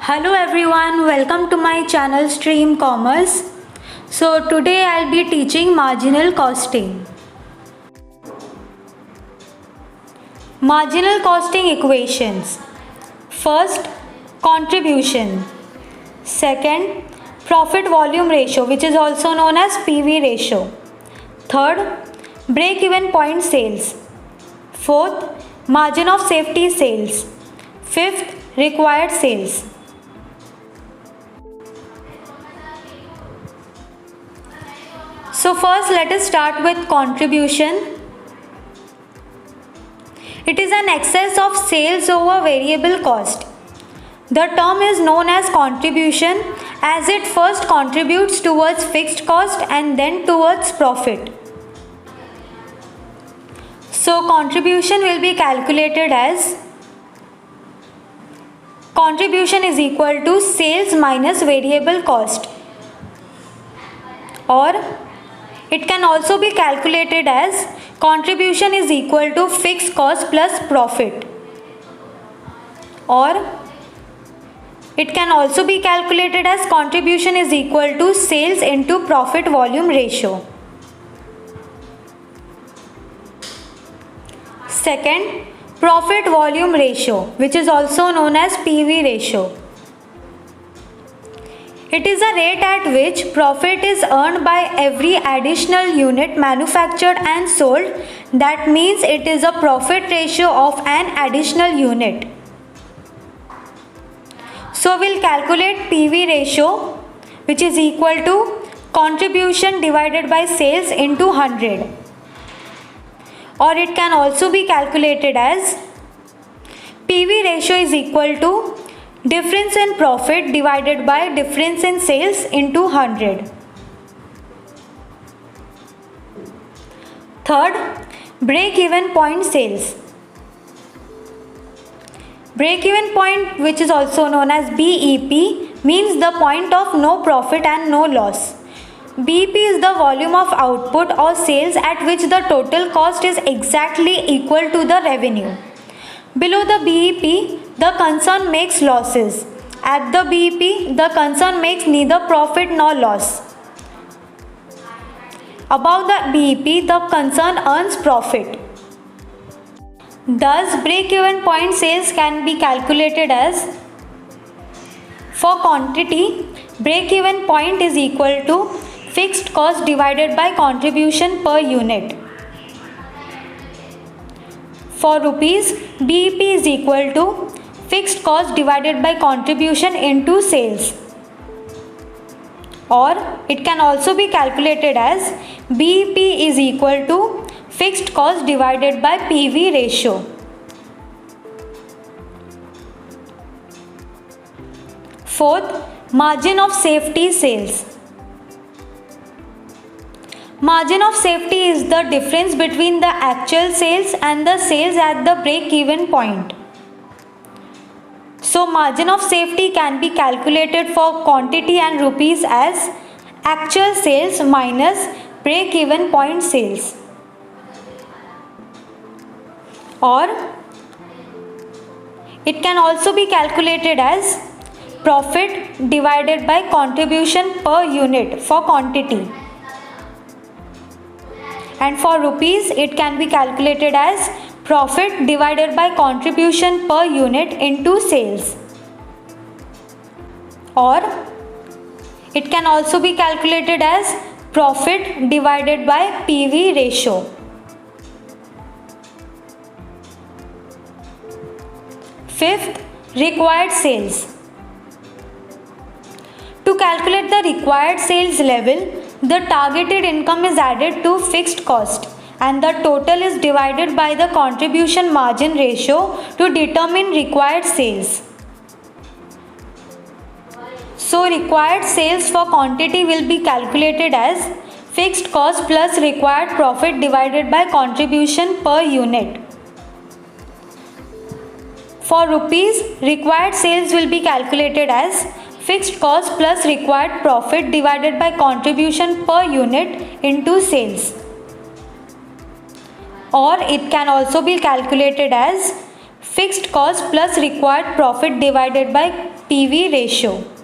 Hello everyone, welcome to my channel Stream Commerce. So today I'll be teaching marginal costing. Marginal costing equations. First, contribution. Second, profit volume ratio, which is also known as PV ratio. Third, break-even point sales. Fourth, margin of safety sales. Fifth, required sales. So first let us start with contribution. It is an excess of sales over variable cost. The term is known as contribution as it first contributes towards fixed cost and then towards profit. So contribution will be calculated as contribution is equal to sales minus variable cost, or it can also be calculated as contribution is equal to fixed cost plus profit, or it can also be calculated as contribution is equal to sales into profit volume ratio. Second, profit volume ratio, which is also known as PV ratio. It is a rate at which profit is earned by every additional unit manufactured and sold. That means it is a profit ratio of an additional unit. So we'll calculate PV ratio, which is equal to contribution divided by sales into 100. Or it can also be calculated as PV ratio is equal to difference in profit divided by difference in sales into 100. Third, break-even point sales. Break-even point, which is also known as BEP, means the point of no profit and no loss. BEP is the volume of output or sales at which the total cost is exactly equal to the revenue. Below the BEP, the concern makes losses. At the BEP, the concern makes neither profit nor loss. Above the BEP, the concern earns profit. Thus, break-even point sales can be calculated as, for quantity, break-even point is equal to fixed cost divided by contribution per unit. For rupees, BEP is equal to fixed cost divided by contribution into sales. Or it can also be calculated as BEP is equal to fixed cost divided by PV ratio. Fourth, margin of safety sales. Margin of safety is the difference between the actual sales and the sales at the break-even point. So margin of safety can be calculated for quantity and rupees as actual sales minus break-even point sales. Or it can also be calculated as profit divided by contribution per unit for quantity. And for rupees, it can be calculated as profit divided by contribution per unit into sales. Or it can also be calculated as profit divided by PV ratio. Fifth, required sales. To calculate the required sales level, the targeted income is added to fixed cost and the total is divided by the contribution margin ratio to determine required sales. So required sales for quantity will be calculated as fixed cost plus required profit divided by contribution per unit. For rupees, required sales will be calculated as fixed cost plus required profit divided by contribution per unit into sales. Or it can also be calculated as fixed cost plus required profit divided by PV ratio.